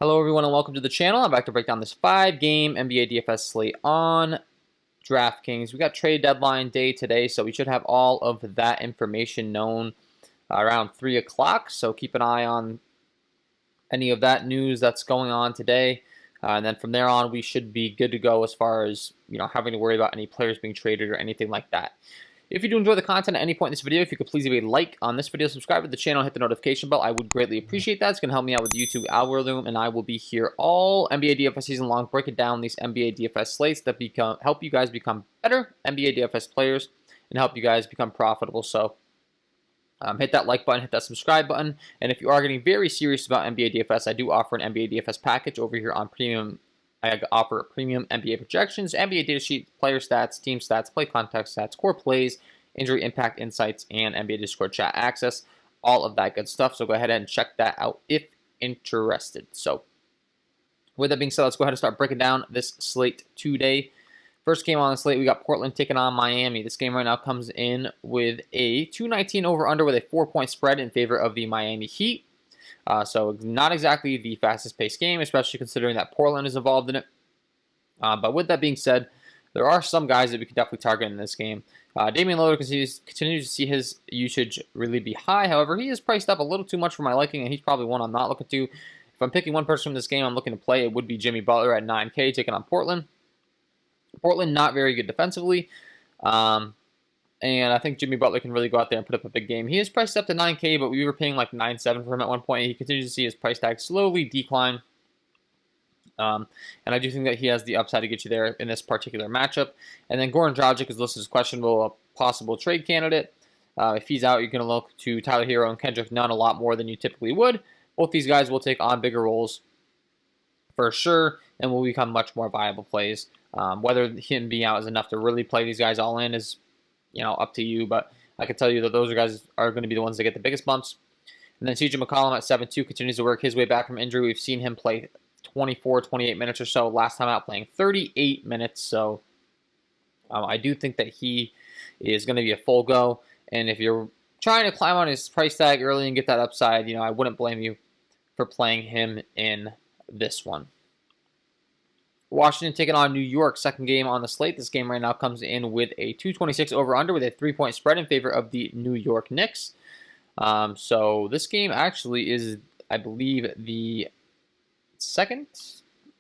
Hello everyone and welcome to the channel. I'm back to break down this 5-game NBA DFS slate on DraftKings. We got trade deadline day today, so we should have all of that information known around 3 o'clock. So keep an eye on any of that news that's going on today. And then from there on, we should be good to go as far as having to worry about any players being traded or anything like that. If you do enjoy the content at any point in this video, if you could please leave a like on this video, subscribe to the channel, hit the notification bell, I would greatly appreciate that. It's going to help me out with the YouTube algorithm, and I will be here all NBA DFS season long, breaking down these NBA DFS slates that help you guys become better NBA DFS players and help you guys become profitable. So hit that like button, hit that subscribe button, and if you are getting very serious about NBA DFS, I do offer an NBA DFS package over here on Premium. I offer premium NBA projections, NBA data sheet, player stats, team stats, play context stats, core plays, injury impact insights, and NBA Discord chat access. All of that good stuff. So go ahead and check that out if interested. So with that being said, let's go ahead and start breaking down this slate today. First game on the slate, we got Portland taking on Miami. This game right now comes in with a 219 over-under with a 4-point spread in favor of the Miami Heat. So not exactly the fastest-paced game, especially considering that Portland is involved in it. But with that being said, there are some guys that we could definitely target in this game. Damian Lillard continues to see his usage really be high. However, he is priced up a little too much for my liking, and he's probably one I'm not looking to. If I'm picking one person from this game I'm looking to play, it would be Jimmy Butler at 9K taking on Portland. Portland not very good defensively. And I think Jimmy Butler can really go out there and put up a big game. He is priced up to 9K, but we were paying like 9.7 for him at one point. He continues to see his price tag slowly decline. And I do think that he has the upside to get you there in this particular matchup. And then Goran Dragic is listed as questionable, a possible trade candidate. If he's out, you're going to look to Tyler Hero and Kendrick Nunn a lot more than you typically would. Both these guys will take on bigger roles for sure and will become much more viable plays. Whether him being out is enough to really play these guys all in is up to you, but I can tell you that those guys are going to be the ones that get the biggest bumps. And then CJ McCollum at 7-2 continues to work his way back from injury. We've seen him play 24, 28 minutes or so. Last time out playing 38 minutes, so I do think that he is going to be a full go. And if you're trying to climb on his price tag early and get that upside, I wouldn't blame you for playing him in this one. Washington taking on New York, second game on the slate. This game right now comes in with a 226 over-under with a 3-point spread in favor of the New York Knicks. So this game actually is, I believe, the second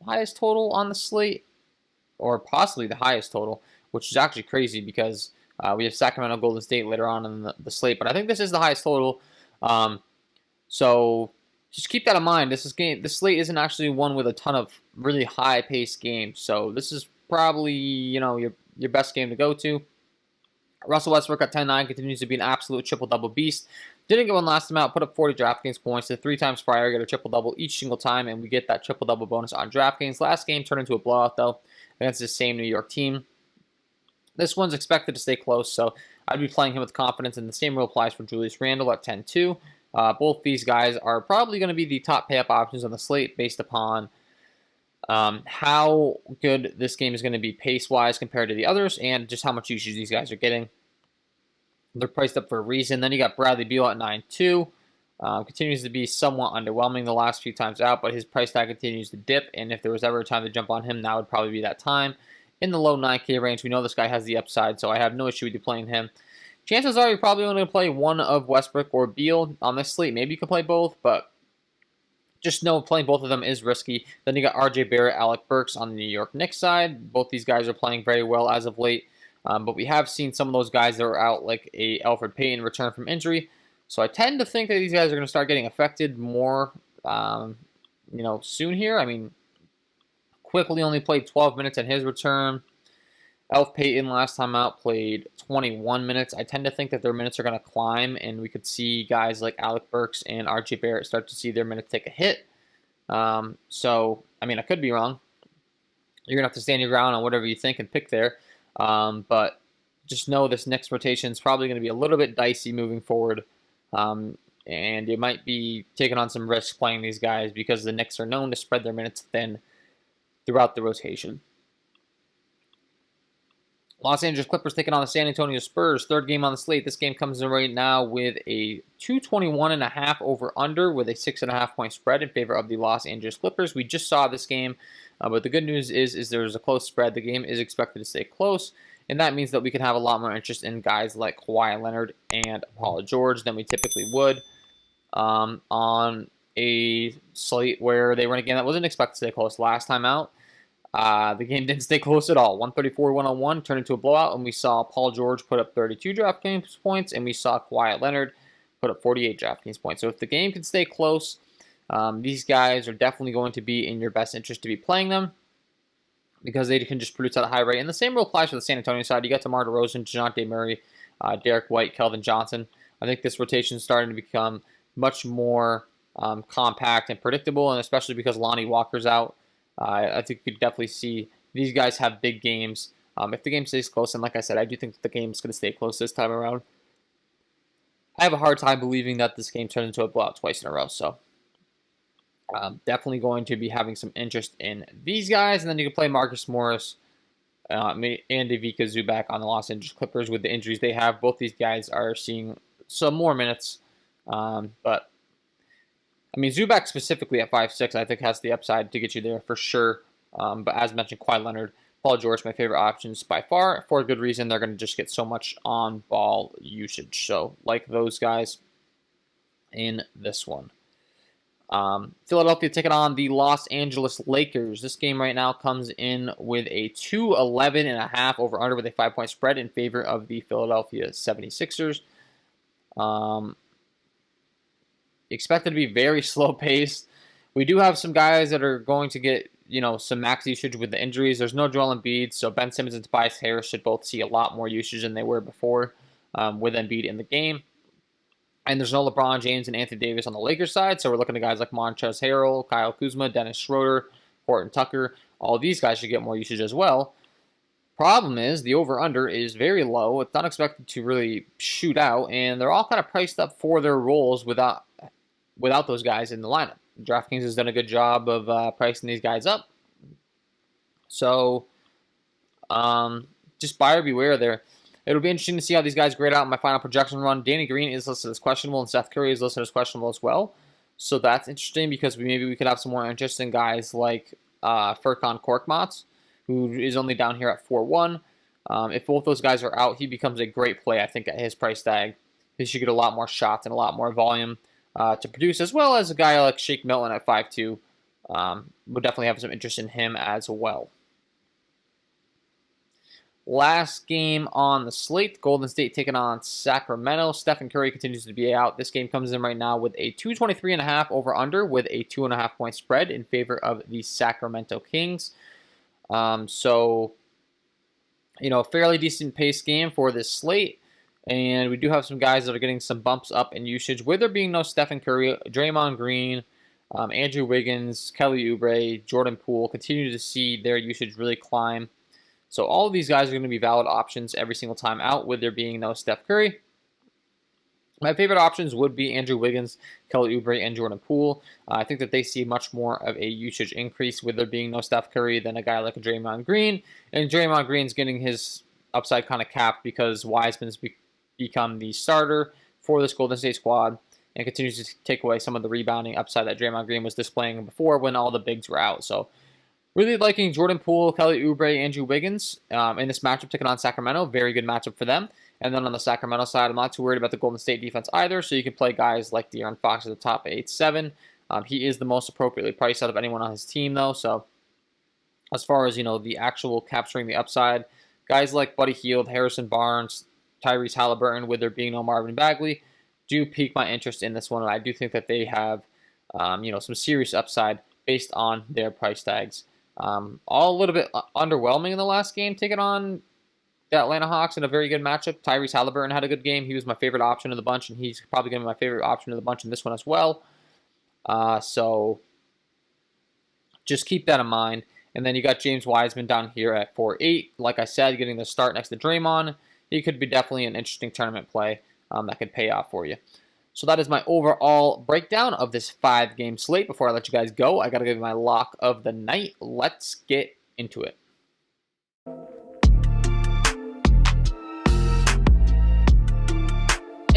highest total on the slate, or possibly the highest total, which is actually crazy because we have Sacramento Golden State later on in the slate. But I think this is the highest total. So just keep that in mind. This slate isn't actually one with a ton of really high-paced games. So this is probably, your best game to go to. Russell Westbrook at 10-9 continues to be an absolute triple-double beast. Didn't get one last time out, put up 40 DraftKings points. Did 3 times prior, get a triple-double each single time, and we get that triple-double bonus on DraftKings. Last game turned into a blowout, though, against the same New York team. This one's expected to stay close, so I'd be playing him with confidence, and the same rule applies for Julius Randle at 10-2. Both these guys are probably going to be the top pay-up options on the slate based upon how good this game is going to be pace-wise compared to the others and just how much usage these guys are getting. They're priced up for a reason. Then you got Bradley Beal at 9-2. Continues to be somewhat underwhelming the last few times out, but his price tag continues to dip, and if there was ever a time to jump on him, now would probably be that time. In the low 9K range, we know this guy has the upside, so I have no issue with you playing him. Chances are you're probably only going to play one of Westbrook or Beal on this slate. Maybe you can play both, but just know playing both of them is risky. Then you got RJ Barrett, Alec Burks on the New York Knicks side. Both these guys are playing very well as of late. But we have seen some of those guys that are out, like a Elfrid Payton, return from injury. So I tend to think that these guys are going to start getting affected more, soon here. I mean, Quickly only played 12 minutes at his return. Elf Payton last time out played 21 minutes. I tend to think that their minutes are going to climb, and we could see guys like Alec Burks and RJ Barrett start to see their minutes take a hit. So, I mean, I could be wrong. You're going to have to stand your ground on whatever you think and pick there. But just know this next rotation is probably going to be a little bit dicey moving forward. And you might be taking on some risks playing these guys because the Knicks are known to spread their minutes thin throughout the rotation. Los Angeles Clippers taking on the San Antonio Spurs. Third game on the slate. This game comes in right now with a 221.5 over-under with a 6.5 point spread in favor of the Los Angeles Clippers. We just saw this game, but the good news is there's a close spread. The game is expected to stay close, and that means that we can have a lot more interest in guys like Kawhi Leonard and Paul George than we typically would on a slate where they were in a game that wasn't expected to stay close last time out. The game didn't stay close at all. 134-101 turned into a blowout, and we saw Paul George put up 32 DraftKings points, and we saw Kawhi Leonard put up 48 DraftKings points. So if the game can stay close, these guys are definitely going to be in your best interest to be playing them because they can just produce at a high rate. And the same rule applies for the San Antonio side. You got DeMar DeRozan, DeJounte Murray, Derek White, Kelvin Johnson. I think this rotation is starting to become much more compact and predictable, and especially because Lonnie Walker's out. I think you could definitely see these guys have big games. If the game stays close, and like I said, I do think that the game's going to stay close this time around. I have a hard time believing that this game turned into a blowout twice in a row, so definitely going to be having some interest in these guys. And then you can play Marcus Morris and Ivica Zubac on the Los Angeles Clippers with the injuries they have. Both these guys are seeing some more minutes, but I mean, Zubac specifically at 5'6", I think has the upside to get you there for sure. But as mentioned, Kawhi Leonard, Paul George, my favorite options by far. For a good reason, they're going to just get so much on-ball usage. So, like those guys in this one. Philadelphia taking on the Los Angeles Lakers. This game right now comes in with a 211.5 over-under with a 5-point spread in favor of the Philadelphia 76ers. Expected to be very slow paced. We do have some guys that are going to get, some max usage with the injuries. There's no Joel Embiid, so Ben Simmons and Tobias Harris should both see a lot more usage than they were before with Embiid in the game. And there's no LeBron James and Anthony Davis on the Lakers side, so we're looking at guys like Montrezl Harrell, Kyle Kuzma, Dennis Schroeder, Horton Tucker. All these guys should get more usage as well. Problem is, the over-under is very low. It's not expected to really shoot out, and they're all kind of priced up for their roles without those guys in the lineup. DraftKings has done a good job of pricing these guys up. So, just buyer beware there. It'll be interesting to see how these guys grade out in my final projection run. Danny Green is listed as questionable, and Seth Curry is listed as questionable as well. So that's interesting because maybe we could have some more interest in guys like Furkan Korkmaz, who is only down here at 4-1. If both those guys are out, he becomes a great play, I think, at his price tag. He should get a lot more shots and a lot more volume to produce, as well as a guy like Shake Milton at 5'2". Would definitely have some interest in him as well. Last game on the slate, Golden State taking on Sacramento. Stephen Curry continues to be out. This game comes in right now with a 223.5 over-under with a 2.5 point spread in favor of the Sacramento Kings. So, fairly decent pace game for this slate. And we do have some guys that are getting some bumps up in usage. With there being no Stephen Curry, Draymond Green, Andrew Wiggins, Kelly Oubre, Jordan Poole continue to see their usage really climb. So all of these guys are going to be valid options every single time out with there being no Steph Curry. My favorite options would be Andrew Wiggins, Kelly Oubre, and Jordan Poole. I think that they see much more of a usage increase with there being no Steph Curry than a guy like a Draymond Green. And Draymond Green's getting his upside kind of capped because Wiseman's become the starter for this Golden State squad and continues to take away some of the rebounding upside that Draymond Green was displaying before when all the bigs were out. So really liking Jordan Poole, Kelly Oubre, Andrew Wiggins in this matchup taking on Sacramento. Very good matchup for them. And then on the Sacramento side, I'm not too worried about the Golden State defense either, so you can play guys like De'Aaron Fox at the top at 8-7. He is the most appropriately priced out of anyone on his team, though. So as far as, the actual capturing the upside, guys like Buddy Hield, Harrison Barnes, Tyrese Halliburton, with there being no Marvin Bagley, do pique my interest in this one. And I do think that they have, some serious upside based on their price tags. All a little bit underwhelming in the last game, taking on the Atlanta Hawks in a very good matchup. Tyrese Halliburton had a good game. He was my favorite option of the bunch, and he's probably going to be my favorite option of the bunch in this one as well. So just keep that in mind. And then you got James Wiseman down here at 4-8. Like I said, getting the start next to Draymond. He could be definitely an interesting tournament play that could pay off for you. So that is my overall breakdown of this 5-game slate. Before I let you guys go, I got to give you my lock of the night. Let's get into it.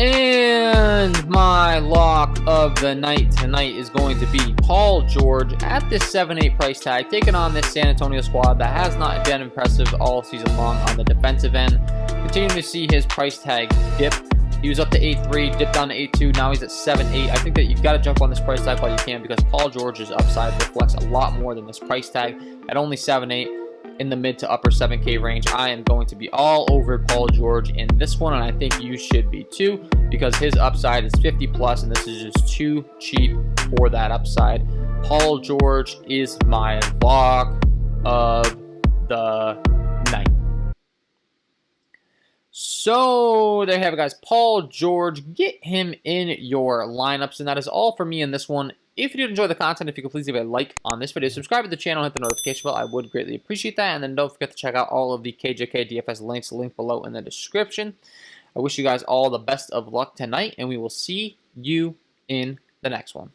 And my lock of the night tonight is going to be Paul George at this 7-8 price tag, taking on this San Antonio squad that has not been impressive all season long on the defensive end. Continuing to see his price tag dip. He was up to 8.3, dipped down to 8.2, now he's at 7.8. I think that you've got to jump on this price tag while you can, because Paul George's upside reflects a lot more than this price tag. At only 7.8 in the mid to upper 7K range, I am going to be all over Paul George in this one, and I think you should be too, because his upside is 50 plus, and this is just too cheap for that upside. Paul George is my lock of the night. So there you have it, guys. Paul George, get him in your lineups, and that is all for me in this one. If you did enjoy the content, if you could please leave a like on this video, subscribe to the channel, hit the notification bell, I would greatly appreciate that. And then don't forget to check out all of the KJK DFS links linked below in the description. I wish you guys all the best of luck tonight, and we will see you in the next one.